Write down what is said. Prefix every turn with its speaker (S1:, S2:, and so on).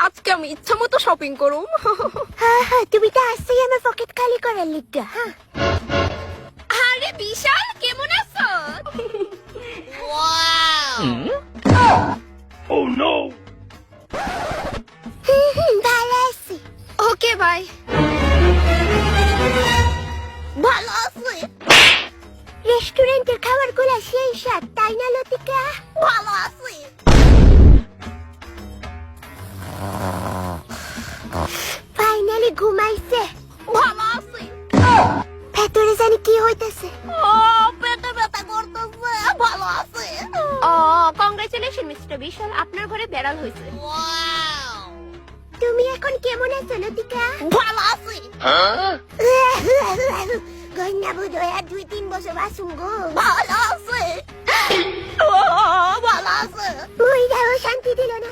S1: আজকে আমি ইচ্ছা মতো শপিং করুম।
S2: হ্যাঁ হ্যাঁ, তুমি তো আসছেই আমার পকেট খালি করার লিগা। হ্যাঁ
S1: আরে বিশাল, কেমন আছো?
S2: ভালো আছি।
S1: Okay bye.
S2: ভালো আছি। রেস্টুরেন্টের খাবার গুলা সেই স্বাদ, তাই না লতিকা? ভালো আছি। ফাইনালি ঘুমাইছে।
S1: ভালো আছি।
S2: ভেতরে জানি কি হইতেছে।
S1: ও পেটে ব্যথা করতেছে। ভালো আছি। ও কংগ্রেচুলেশন মিস্টার বিশাল, আপনার ঘরে বেড়াল হয়েছে।
S2: তুমি এখন কেমন আছো লতিকা?
S1: ভালো আছি।
S2: গন্যা বোধ হয় আর 2-3 বছর বাসুম গো।
S1: ভালো আছে। ভালো আছে।
S2: ওই শান্তি দিল না।